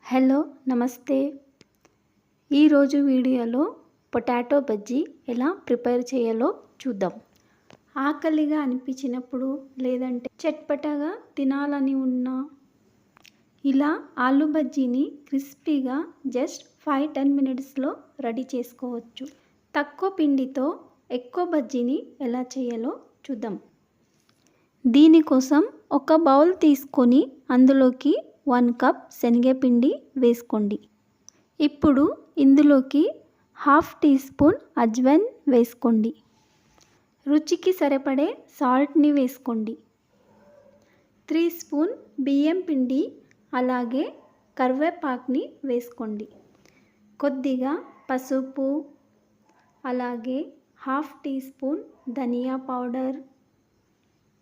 Hello నమస్తే. ఈరోజు వీడియోలో పొటాటో బజ్జీ ఎలా ప్రిపేర్ చేయాలో చూద్దాం. ఆకలిగా అనిపించినప్పుడు లేదంటే చట్పటగా తినాలని ఉన్నా ఇలా ఆలు బజ్జీని క్రిస్పీగా జస్ట్ 5-10 మినిట్స్లో రెడీ చేసుకోవచ్చు. తక్కువ పిండితో ఎక్కువ బజ్జీని ఎలా చేయాలో చూద్దాం. దీనికోసం ఒక బౌల్ తీసుకొని అందులోకి 1 కప్ శనగపిండి వేసుకోండి. ఇప్పుడు ఇందులోకి 1/2 టీ స్పూన్ అజ్వైన్ వేసుకోండి. రుచికి సరిపడే సాల్ట్ని వేసుకోండి. 3 స్పూన్ బియ్యం పిండి అలాగే కరివేపాకుని వేసుకోండి. కొద్దిగా పసుపు అలాగే 1/2 టీ స్పూన్ ధనియా powder,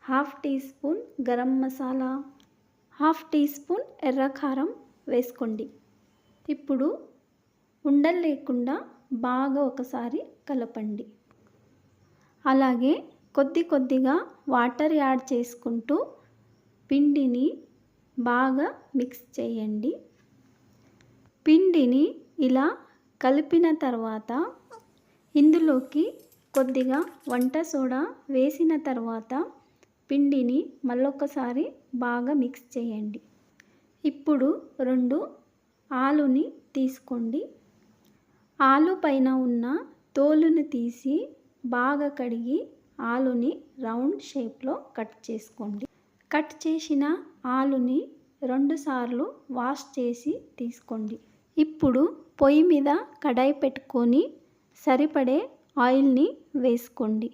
1/2 teaspoon garam masala, 1/2 teaspoon ఎర్రకారం వేసుకోండి. ఇప్పుడు ఉండలు లేకుండా బాగా ఒకసారి కలపండి. అలాగే కొద్దిగా వాటర్ యాడ్ చేసుకుంటూ పిండిని బాగా మిక్స్ చేయండి. పిండిని ఇలా కలిపిన తర్వాత ఇందులోకి కొద్దిగా వంట సోడా వేసిన తర్వాత పిండిని మళ్ళొకసారి బాగా మిక్స్ చేయండి. ఇప్పుడు 2 ఆలుని తీసుకోండి. ఆలు పైన ఉన్న తోలుని తీసి బాగా కడిగి ఆలుని రౌండ్ షేప్లో కట్ చేసుకోండి. కట్ చేసిన ఆలుని 2 సార్లు వాష్ చేసి తీసుకోండి. ఇప్పుడు పొయ్యి మీద కడాయి పెట్టుకొని సరిపడే ఆయిల్ని వేసుకోండి.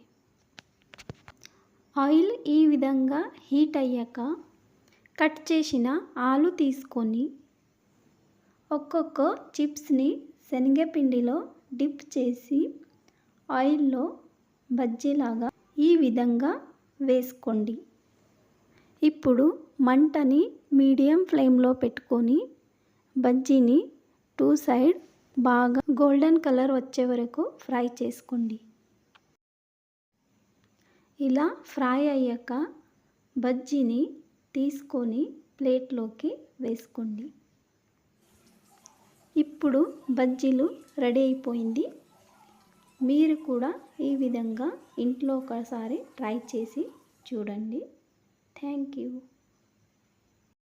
ఆయిల్ ఈ విధంగా హీట్ అయ్యాక కట్ చేసిన ఆలు తీసుకొని ఒక్కొక్క చిప్స్ని శనగపిండిలో డిప్ చేసి ఆయిల్లో బజ్జీలాగా ఈ విధంగా వేసుకోండి. ఇప్పుడు మంటని మీడియం ఫ్లేమ్లో పెట్టుకొని బజ్జీని 2 సైడ్ బాగా గోల్డెన్ కలర్ వచ్చే వరకు ఫ్రై చేసుకోండి. ఇలా ఫ్రై అయ్యాక బజ్జీని తీసుకొని ప్లేట్లోకి వేసుకోండి. ఇప్పుడు బజ్జీలు రెడీ అయిపోయింది. మీరు కూడా ఈ విధంగా ఇంట్లో ఒకసారి ట్రై చేసి చూడండి. Thank you.